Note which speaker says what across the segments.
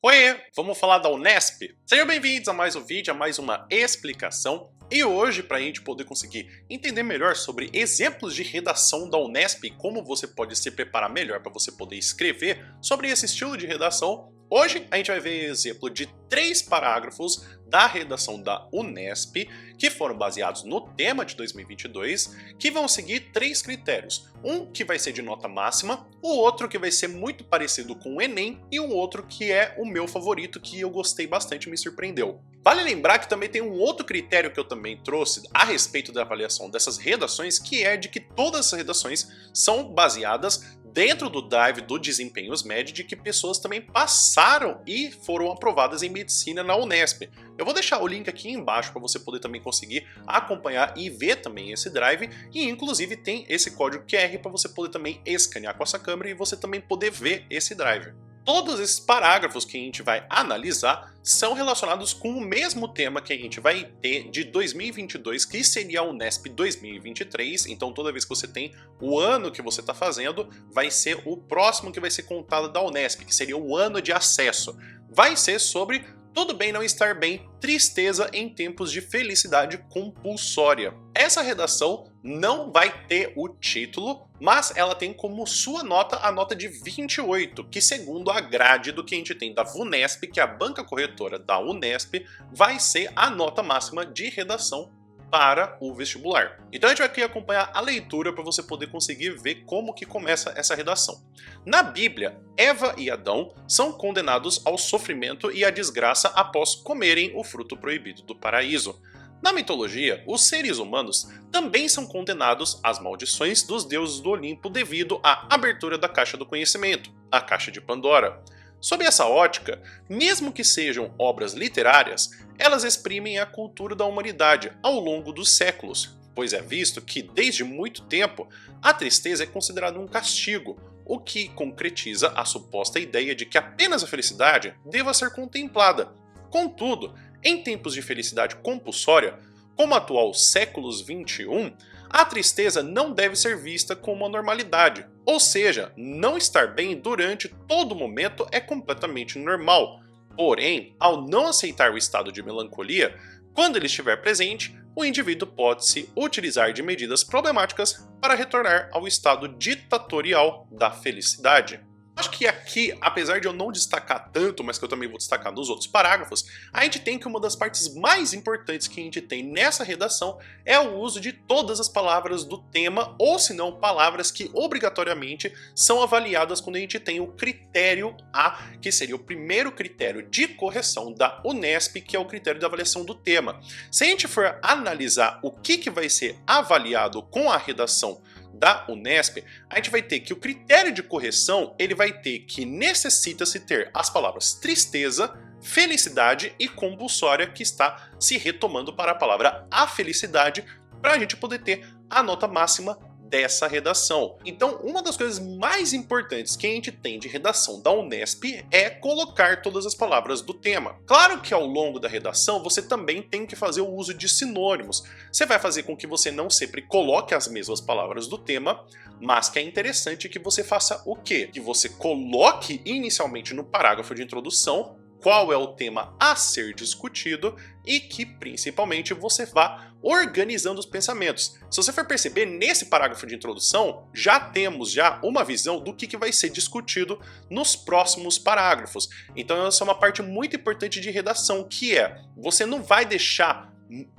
Speaker 1: Oiê, vamos falar da Unesp? Sejam bem-vindos a mais um vídeo, a mais uma explicação. E hoje, para a gente poder conseguir entender melhor sobre exemplos de redação da Unesp e como você pode se preparar melhor para você poder escrever sobre esse estilo de redação, hoje a gente vai ver exemplo de 3 parágrafos da redação da Unesp que foram baseados no tema de 2022, que vão seguir 3 critérios. Um que vai ser de nota máxima, o outro que vai ser muito parecido com o Enem e um outro que é o meu favorito, que eu gostei bastante e me surpreendeu. Vale lembrar que também tem um outro critério que eu também trouxe a respeito da avaliação dessas redações, que é de que todas essas redações são baseadas dentro do drive do Desempenhos Médio, de que pessoas também passaram e foram aprovadas em medicina na Unesp. Eu vou deixar o link aqui embaixo para você poder também conseguir acompanhar e ver também esse drive, e inclusive tem esse código QR para você poder também escanear com essa câmera e você também poder ver esse drive. Todos esses parágrafos que a gente vai analisar são relacionados com o mesmo tema que a gente vai ter de 2022, que seria a Unesp 2023. Então toda vez que você tem o ano que você está fazendo, vai ser o próximo que vai ser contado da Unesp, que seria o ano de acesso. Vai ser sobre tudo bem não estar bem, tristeza em tempos de felicidade compulsória. Essa redação não vai ter o título, mas ela tem como sua nota a nota de 28, que segundo a grade do que a gente tem da VUNESP, que é a banca corretora da Unesp, vai ser a nota máxima de redação para o vestibular. Então a gente vai aqui acompanhar a leitura para você poder conseguir ver como que começa essa redação. Na Bíblia, Eva e Adão são condenados ao sofrimento e à desgraça após comerem o fruto proibido do paraíso. Na mitologia, os seres humanos também são condenados às maldições dos deuses do Olimpo devido à abertura da caixa do conhecimento, a caixa de Pandora. Sob essa ótica, mesmo que sejam obras literárias, elas exprimem a cultura da humanidade ao longo dos séculos, pois é visto que, desde muito tempo, a tristeza é considerada um castigo, o que concretiza a suposta ideia de que apenas a felicidade deva ser contemplada. Contudo, em tempos de felicidade compulsória, como o atual séculos XXI, a tristeza não deve ser vista como uma normalidade, ou seja, não estar bem durante todo momento é completamente normal. Porém, ao não aceitar o estado de melancolia, quando ele estiver presente, o indivíduo pode-se utilizar de medidas problemáticas para retornar ao estado ditatorial da felicidade. Acho que aqui, apesar de eu não destacar tanto, mas que eu também vou destacar nos outros parágrafos, a gente tem que uma das partes mais importantes que a gente tem nessa redação é o uso de todas as palavras do tema, ou se não, palavras que obrigatoriamente são avaliadas quando a gente tem o critério A, que seria o primeiro critério de correção da Unesp, que é o critério de avaliação do tema. Se a gente for analisar o que vai ser avaliado com a redação da Unesp, a gente vai ter que o critério de correção ele vai ter que necessita-se ter as palavras tristeza, felicidade e compulsória, que está se retomando para a palavra afelicidade, para a gente poder ter a nota máxima dessa redação. Então, uma das coisas mais importantes que a gente tem de redação da Unesp é colocar todas as palavras do tema. Claro que ao longo da redação você também tem que fazer o uso de sinônimos. Você vai fazer com que você não sempre coloque as mesmas palavras do tema, mas que é interessante que você faça o quê? Que você coloque inicialmente no parágrafo de introdução qual é o tema a ser discutido e que, principalmente, você vá organizando os pensamentos. Se você for perceber, nesse parágrafo de introdução, já temos uma visão do que vai ser discutido nos próximos parágrafos. Então, essa é uma parte muito importante de redação, que é, você não vai deixar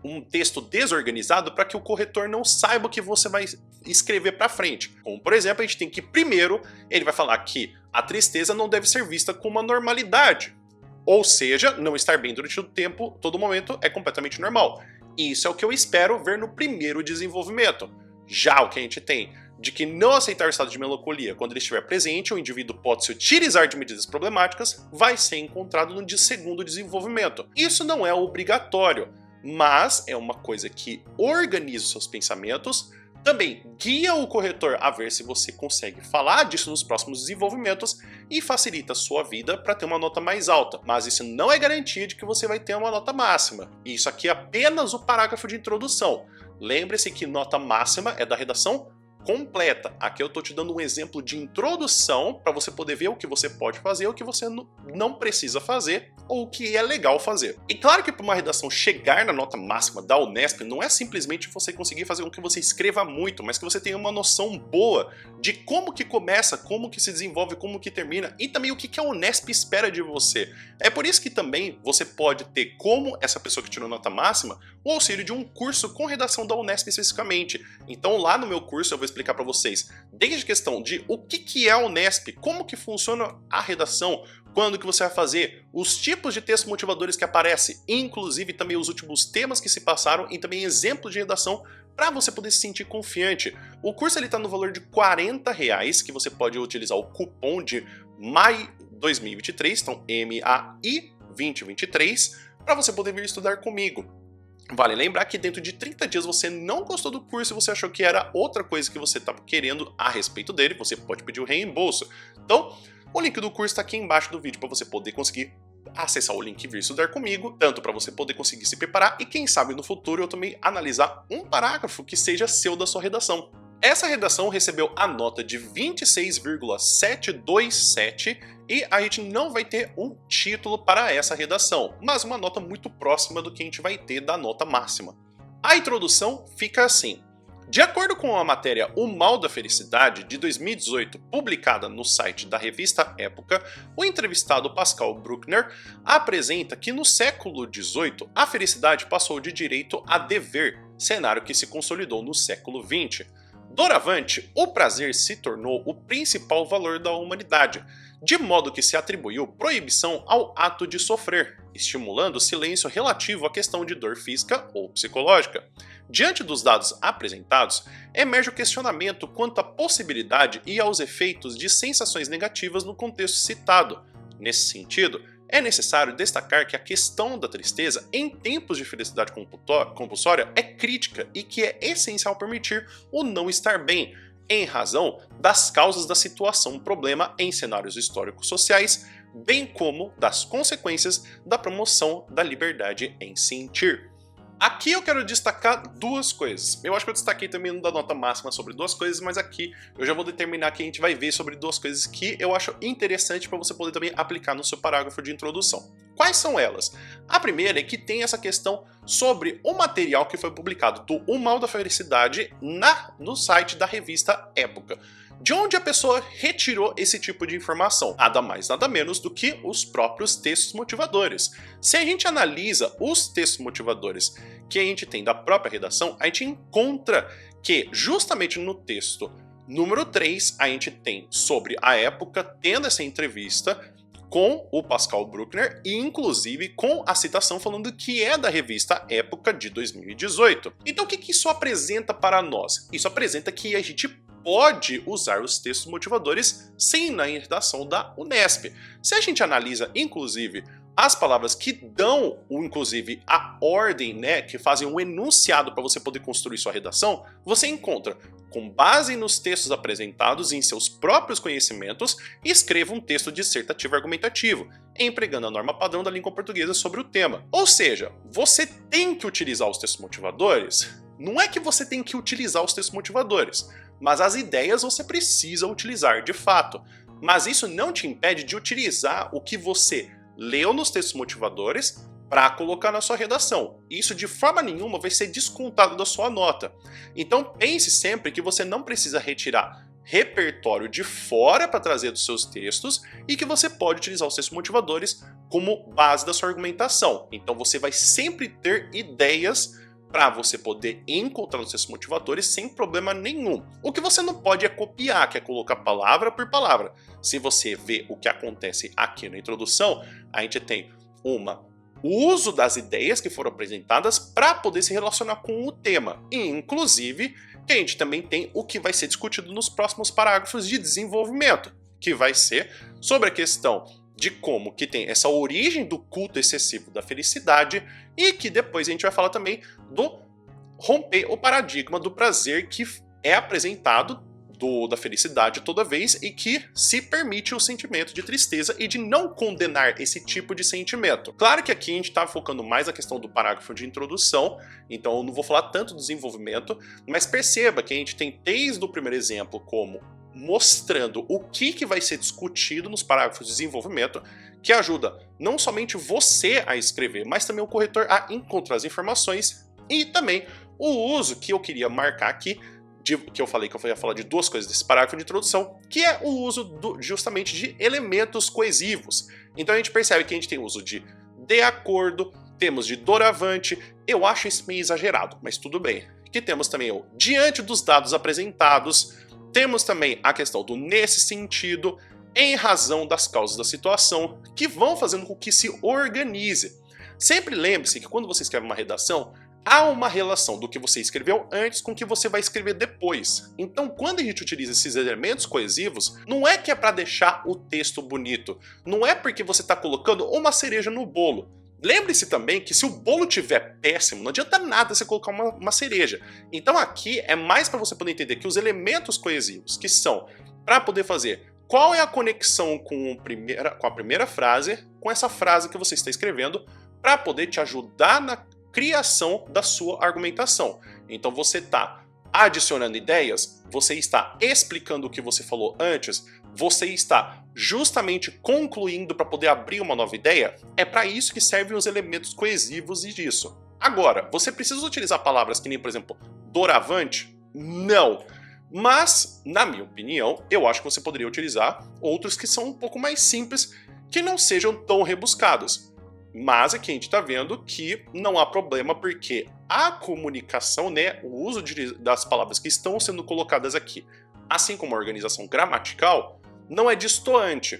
Speaker 1: um texto desorganizado para que o corretor não saiba o que você vai escrever para frente. Como, por exemplo, a gente tem que, primeiro, ele vai falar que a tristeza não deve ser vista como uma normalidade. Ou seja, não estar bem durante o tempo, todo momento, é completamente normal. Isso é o que eu espero ver no primeiro desenvolvimento. Já o que a gente tem de que não aceitar o estado de melancolia quando ele estiver presente, o indivíduo pode se utilizar de medidas problemáticas, vai ser encontrado no segundo desenvolvimento. Isso não é obrigatório, mas é uma coisa que organiza os seus pensamentos, também guia o corretor a ver se você consegue falar disso nos próximos desenvolvimentos e facilita a sua vida para ter uma nota mais alta. Mas isso não é garantia de que você vai ter uma nota máxima. E isso aqui é apenas o parágrafo de introdução. Lembre-se que nota máxima é da redação completa. Aqui eu estou te dando um exemplo de introdução para você poder ver o que você pode fazer, o que você não precisa fazer ou o que é legal fazer. E claro que para uma redação chegar na nota máxima da Unesp não é simplesmente você conseguir fazer com que você escreva muito, mas que você tenha uma noção boa de como que começa, como que se desenvolve, como que termina e também o que a Unesp espera de você. É por isso que também você pode ter, como essa pessoa que tirou nota máxima, o auxílio de um curso com redação da Unesp especificamente. Então lá no meu curso eu vou explicar para vocês desde a questão de o que é a Unesp, como que funciona a redação, quando que você vai fazer, os tipos de textos motivadores que aparecem, inclusive também os últimos temas que se passaram e também exemplos de redação para você poder se sentir confiante. O curso está no valor de R$40, que você pode utilizar o cupom de MAI 2023, então MAI 2023, para você poder vir estudar comigo. Vale lembrar que dentro de 30 dias você não gostou do curso e você achou que era outra coisa que você estava querendo a respeito dele, você pode pedir o reembolso. Então, o link do curso está aqui embaixo do vídeo para você poder conseguir acessar o link e vir estudar comigo, tanto para você poder conseguir se preparar e quem sabe no futuro eu também analisar um parágrafo que seja seu da sua redação. Essa redação recebeu a nota de 26,727 e a gente não vai ter um título para essa redação, mas uma nota muito próxima do que a gente vai ter da nota máxima. A introdução fica assim. De acordo com a matéria O Mal da Felicidade, de 2018, publicada no site da revista Época, o entrevistado Pascal Bruckner apresenta que no século XVIII a felicidade passou de direito a dever, cenário que se consolidou no século XX. Doravante, o prazer se tornou o principal valor da humanidade, de modo que se atribuiu proibição ao ato de sofrer, estimulando o silêncio relativo à questão de dor física ou psicológica. Diante dos dados apresentados, emerge o questionamento quanto à possibilidade e aos efeitos de sensações negativas no contexto citado. Nesse sentido, é necessário destacar que a questão da tristeza em tempos de felicidade compulsória é crítica e que é essencial permitir o não estar bem, em razão das causas da situação problema em cenários históricos sociais, bem como das consequências da promoção da liberdade em sentir. Aqui eu quero destacar duas coisas. Eu acho que eu destaquei também no da nota máxima sobre duas coisas, mas aqui eu já vou determinar que a gente vai ver sobre duas coisas que eu acho interessante para você poder também aplicar no seu parágrafo de introdução. Quais são elas? A primeira é que tem essa questão sobre o material que foi publicado do O Mal da Felicidade no site da revista Época. De onde a pessoa retirou esse tipo de informação? Nada mais, nada menos do que os próprios textos motivadores. Se a gente analisa os textos motivadores que a gente tem da própria redação, a gente encontra que justamente no texto número 3, a gente tem sobre a época tendo essa entrevista com o Pascal Bruckner e inclusive com a citação falando que é da revista Época de 2018. Então o que isso apresenta para nós? Isso apresenta que a gente pode usar os textos motivadores sim na redação da Unesp. Se a gente analisa inclusive as palavras que dão, inclusive, a ordem, né, que fazem um enunciado para você poder construir sua redação, você encontra, com base nos textos apresentados e em seus próprios conhecimentos, escreva um texto dissertativo argumentativo, empregando a norma padrão da língua portuguesa sobre o tema. Ou seja, você tem que utilizar os textos motivadores. Não é que você tem que utilizar os textos motivadores, mas as ideias você precisa utilizar de fato. Mas isso não te impede de utilizar o que você leu nos textos motivadores para colocar na sua redação. Isso de forma nenhuma vai ser descontado da sua nota. Então pense sempre que você não precisa retirar repertório de fora para trazer dos seus textos e que você pode utilizar os textos motivadores como base da sua argumentação. Então você vai sempre ter ideias para você poder encontrar os textos motivadores sem problema nenhum. O que você não pode é copiar, que é colocar palavra por palavra. Se você vê o que acontece aqui na introdução, a gente tem o uso das ideias que foram apresentadas para poder se relacionar com o tema. E, inclusive, que a gente também tem o que vai ser discutido nos próximos parágrafos de desenvolvimento, que vai ser sobre a questão de como que tem essa origem do culto excessivo da felicidade e que depois a gente vai falar também do romper o paradigma do prazer que é apresentado da felicidade toda vez e que se permite o sentimento de tristeza e de não condenar esse tipo de sentimento. Claro que aqui a gente está focando mais na questão do parágrafo de introdução, então eu não vou falar tanto do desenvolvimento, mas perceba que a gente tem desde o primeiro exemplo como mostrando o que vai ser discutido nos parágrafos de desenvolvimento, que ajuda não somente você a escrever, mas também o corretor a encontrar as informações e também o uso que eu queria marcar aqui, que eu falei que eu ia falar de duas coisas desse parágrafo de introdução, que é o uso justamente de elementos coesivos. Então a gente percebe que a gente tem o uso de acordo, temos de doravante, eu acho isso meio exagerado, mas tudo bem. Que temos também o diante dos dados apresentados, temos também a questão do nesse sentido, em razão das causas da situação, que vão fazendo com que se organize. Sempre lembre-se que quando você escreve uma redação, há uma relação do que você escreveu antes com o que você vai escrever depois. Então, quando a gente utiliza esses elementos coesivos, não é que é para deixar o texto bonito, não é porque você está colocando uma cereja no bolo. Lembre-se também que se o bolo tiver péssimo, não adianta nada você colocar uma cereja. Então aqui é mais para você poder entender que os elementos coesivos, que são para poder fazer qual é a conexão com a primeira frase, com essa frase que você está escrevendo, para poder te ajudar na criação da sua argumentação. Então você está adicionando ideias, você está explicando o que você falou antes, você está justamente concluindo para poder abrir uma nova ideia. É para isso que servem os elementos coesivos e disso. Agora, você precisa utilizar palavras que nem, por exemplo, doravante? Não. Mas, na minha opinião, eu acho que você poderia utilizar outros que são um pouco mais simples, que não sejam tão rebuscados. Mas aqui a gente está vendo que não há problema, porque a comunicação, né, o uso das palavras que estão sendo colocadas aqui, assim como a organização gramatical, não é destoante.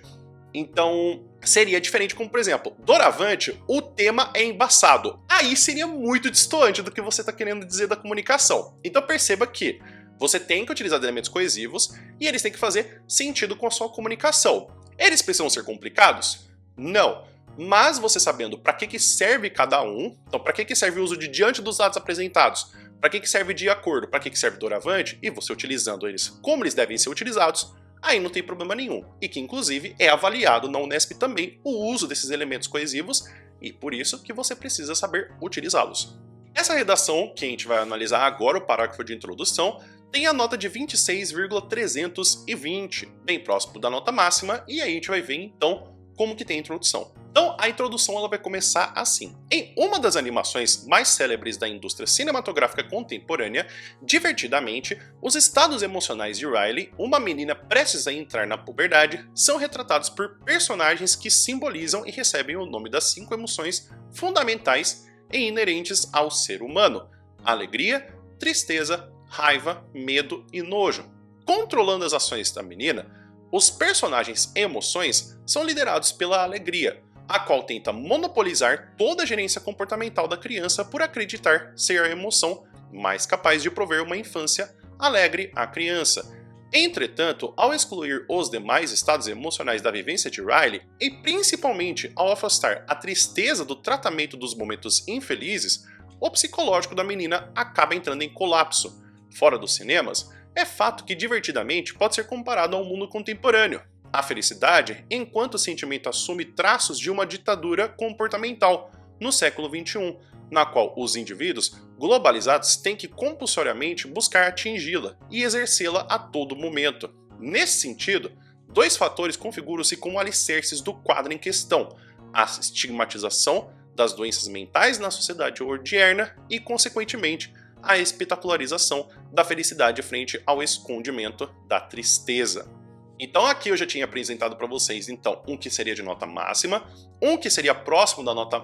Speaker 1: Então, seria diferente como, por exemplo, doravante, o tema é embaçado. Aí seria muito destoante do que você está querendo dizer da comunicação. Então perceba que você tem que utilizar elementos coesivos e eles têm que fazer sentido com a sua comunicação. Eles precisam ser complicados? Não. Mas você sabendo para que serve cada um, então para que serve o uso de diante dos dados apresentados, para que serve de acordo, para que serve doravante, e você utilizando eles como eles devem ser utilizados, aí não tem problema nenhum. E que inclusive é avaliado na Unesp também o uso desses elementos coesivos, e por isso que você precisa saber utilizá-los. Essa redação que a gente vai analisar agora, o parágrafo de introdução, tem a nota de 26,320, bem próximo da nota máxima, e aí a gente vai ver então como que tem a introdução. Então, a introdução ela vai começar assim. Em uma das animações mais célebres da indústria cinematográfica contemporânea, divertidamente, os estados emocionais de Riley, uma menina prestes a entrar na puberdade, são retratados por personagens que simbolizam e recebem o nome das 5 emoções fundamentais e inerentes ao ser humano: alegria, tristeza, raiva, medo e nojo. Controlando as ações da menina, os personagens emoções são liderados pela alegria, a qual tenta monopolizar toda a gerência comportamental da criança por acreditar ser a emoção mais capaz de prover uma infância alegre à criança. Entretanto, ao excluir os demais estados emocionais da vivência de Riley, e principalmente ao afastar a tristeza do tratamento dos momentos infelizes, o psicológico da menina acaba entrando em colapso. Fora dos cinemas, é fato que divertidamente pode ser comparado ao mundo contemporâneo. A felicidade, enquanto o sentimento assume traços de uma ditadura comportamental no século XXI, na qual os indivíduos globalizados têm que compulsoriamente buscar atingi-la e exercê-la a todo momento. Nesse sentido, 2 fatores configuram-se como alicerces do quadro em questão: a estigmatização das doenças mentais na sociedade odierna e, consequentemente, a espetacularização da felicidade frente ao escondimento da tristeza. Então aqui eu já tinha apresentado para vocês então um que seria de nota máxima, um que seria próximo da nota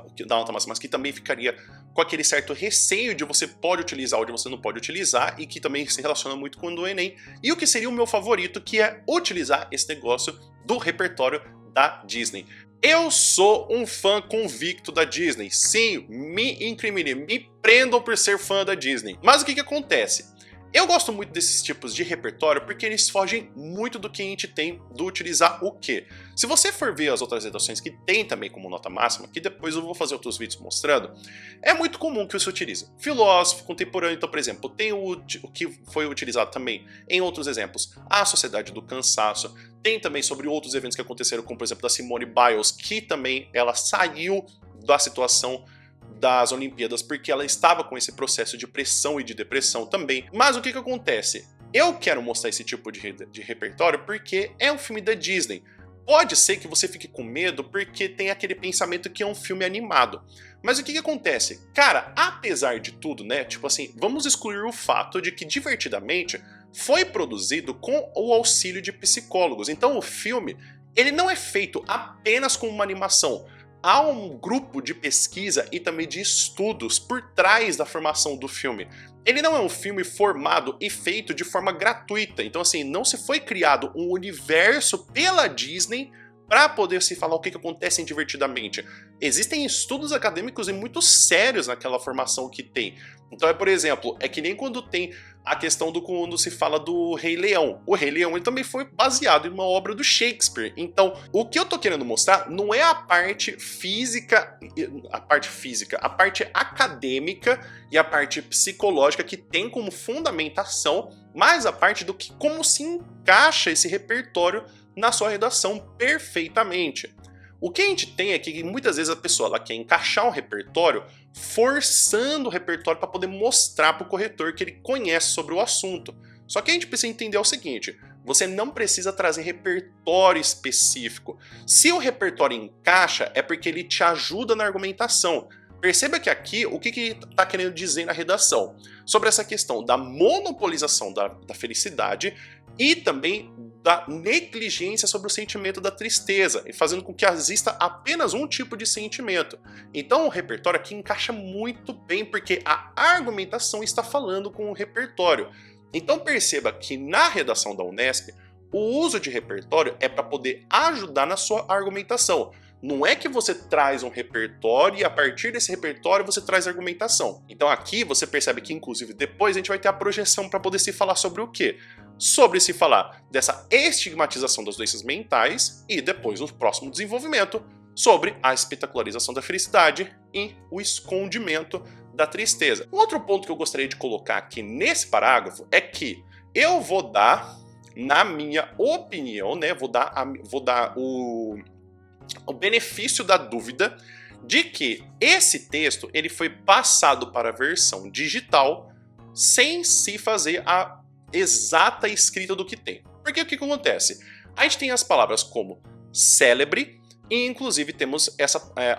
Speaker 1: máxima, mas que também ficaria com aquele certo receio de você pode utilizar ou de você não pode utilizar, e que também se relaciona muito com o Enem, e o que seria o meu favorito, que é utilizar esse negócio do repertório da Disney. Eu sou um fã convicto da Disney, sim, me incrimine, me prendam por ser fã da Disney. Mas o que acontece? Eu gosto muito desses tipos de repertório porque eles fogem muito do que a gente tem do utilizar o quê. Se você for ver as outras redações que tem também como nota máxima, que depois eu vou fazer outros vídeos mostrando, é muito comum que você utilize filósofo contemporâneo. Então, por exemplo, tem o que foi utilizado também em outros exemplos, a Sociedade do Cansaço. Tem também sobre outros eventos que aconteceram, como por exemplo da Simone Biles, que também ela saiu da situação das Olimpíadas porque ela estava com esse processo de pressão e de depressão também. Mas o que acontece? Eu quero mostrar esse tipo de repertório porque é um filme da Disney. Pode ser que você fique com medo porque tem aquele pensamento que é um filme animado. Mas o que acontece? Cara, apesar de tudo, né? Tipo assim, vamos excluir o fato de que Divertidamente foi produzido com o auxílio de psicólogos. Então o filme, ele não é feito apenas com uma animação. Há um grupo de pesquisa e também de estudos por trás da formação do filme. Ele não é um filme formado e feito de forma gratuita. Então, assim, não se foi criado um universo pela Disney para poder se falar o que acontece em Divertidamente. Existem estudos acadêmicos e muito sérios naquela formação que tem. Então, por exemplo, é que nem quando tem a questão do quando se fala do Rei Leão. O Rei Leão ele também foi baseado em uma obra do Shakespeare. Então, o que eu tô querendo mostrar não é a parte física, a parte acadêmica e a parte psicológica que tem como fundamentação, mas a parte do que como se encaixa esse repertório na sua redação perfeitamente. O que a gente tem é que muitas vezes a pessoa ela quer encaixar um repertório forçando o repertório para poder mostrar para o corretor que ele conhece sobre o assunto. Só que a gente precisa entender o seguinte, você não precisa trazer repertório específico. Se o repertório encaixa, é porque ele te ajuda na argumentação. Perceba que aqui, o que está querendo dizer na redação? Sobre essa questão da monopolização da felicidade e também da negligência sobre o sentimento da tristeza, e fazendo com que exista apenas um tipo de sentimento. Então o repertório aqui encaixa muito bem, porque a argumentação está falando com o repertório. Então perceba que na redação da Unesp, o uso de repertório é para poder ajudar na sua argumentação. Não é que você traz um repertório e a partir desse repertório você traz argumentação. Então aqui você percebe que inclusive depois a gente vai ter a projeção para poder se falar sobre o quê? Sobre se falar dessa estigmatização das doenças mentais e depois no próximo desenvolvimento sobre a espetacularização da felicidade e o escondimento da tristeza. Um outro ponto que eu gostaria de colocar aqui nesse parágrafo é que eu vou dar, na minha opinião, né, vou dar o benefício da dúvida de que esse texto ele foi passado para a versão digital sem se fazer a exata escrita do que tem. Porque o que acontece? A gente tem as palavras como célebre e inclusive temos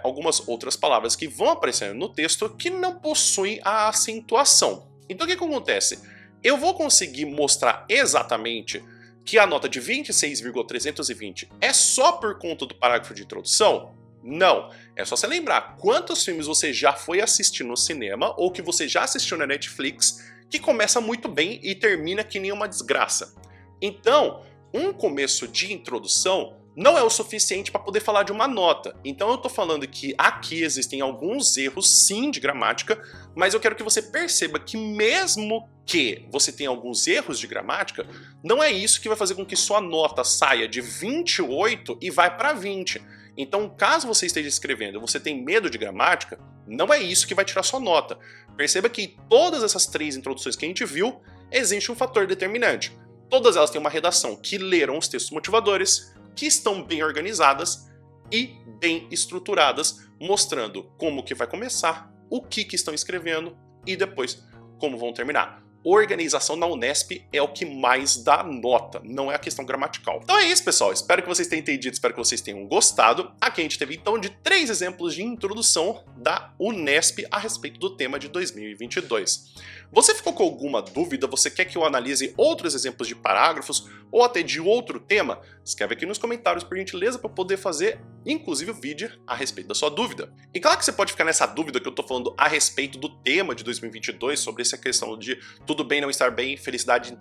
Speaker 1: algumas outras palavras que vão aparecendo no texto que não possuem a acentuação. Então o que acontece? Eu vou conseguir mostrar exatamente que a nota de 26,320 é só por conta do parágrafo de introdução? Não. É só você lembrar quantos filmes você já foi assistir no cinema ou que você já assistiu na Netflix que começa muito bem e termina que nem uma desgraça. Então, um começo de introdução não é o suficiente para poder falar de uma nota. Então eu estou falando que aqui existem alguns erros, sim, de gramática, mas eu quero que você perceba que mesmo que você tenha alguns erros de gramática, não é isso que vai fazer com que sua nota saia de 28 e vai para 20. Então, caso você esteja escrevendo e você tem medo de gramática, não é isso que vai tirar sua nota. Perceba que em todas essas 3 introduções que a gente viu, existe um fator determinante. Todas elas têm uma redação que leram os textos motivadores, que estão bem organizadas e bem estruturadas, mostrando como que vai começar, o que estão escrevendo e depois como vão terminar. Organização na Unesp é o que mais dá nota, não é a questão gramatical. Então é isso, pessoal. Espero que vocês tenham entendido, espero que vocês tenham gostado. Aqui a gente teve então de 3 exemplos de introdução da Unesp a respeito do tema de 2022. Você ficou com alguma dúvida? Você quer que eu analise outros exemplos de parágrafos ou até de outro tema? Escreve aqui nos comentários, por gentileza, para poder fazer, inclusive, o vídeo a respeito da sua dúvida. E claro que você pode ficar nessa dúvida que eu tô falando a respeito do tema de 2022, sobre essa questão de tudo bem não estar bem, felicidade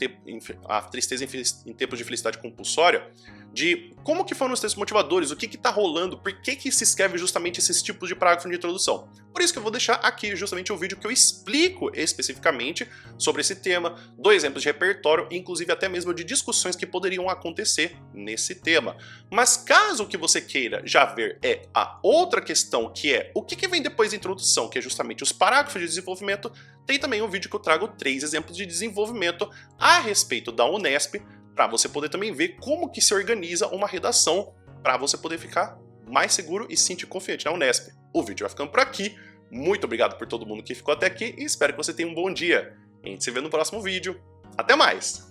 Speaker 1: a tristeza em tempos de felicidade compulsória. de como que foram os textos motivadores, o que que tá rolando, por que que se escreve justamente esses tipos de parágrafo de introdução. Por isso que eu vou deixar aqui justamente o vídeo que eu explico especificamente sobre esse tema, dou exemplos de repertório, inclusive até mesmo de discussões que poderiam acontecer nesse tema. Mas caso o que você queira já ver é a outra questão, que é o que que vem depois da introdução, que é justamente os parágrafos de desenvolvimento, tem também um vídeo que eu trago 3 exemplos de desenvolvimento a respeito da Unesp, para você poder também ver como que se organiza uma redação, para você poder ficar mais seguro e se sentir confiante na Unesp. O vídeo vai ficando por aqui, muito obrigado por todo mundo que ficou até aqui e espero que você tenha um bom dia. A gente se vê no próximo vídeo. Até mais!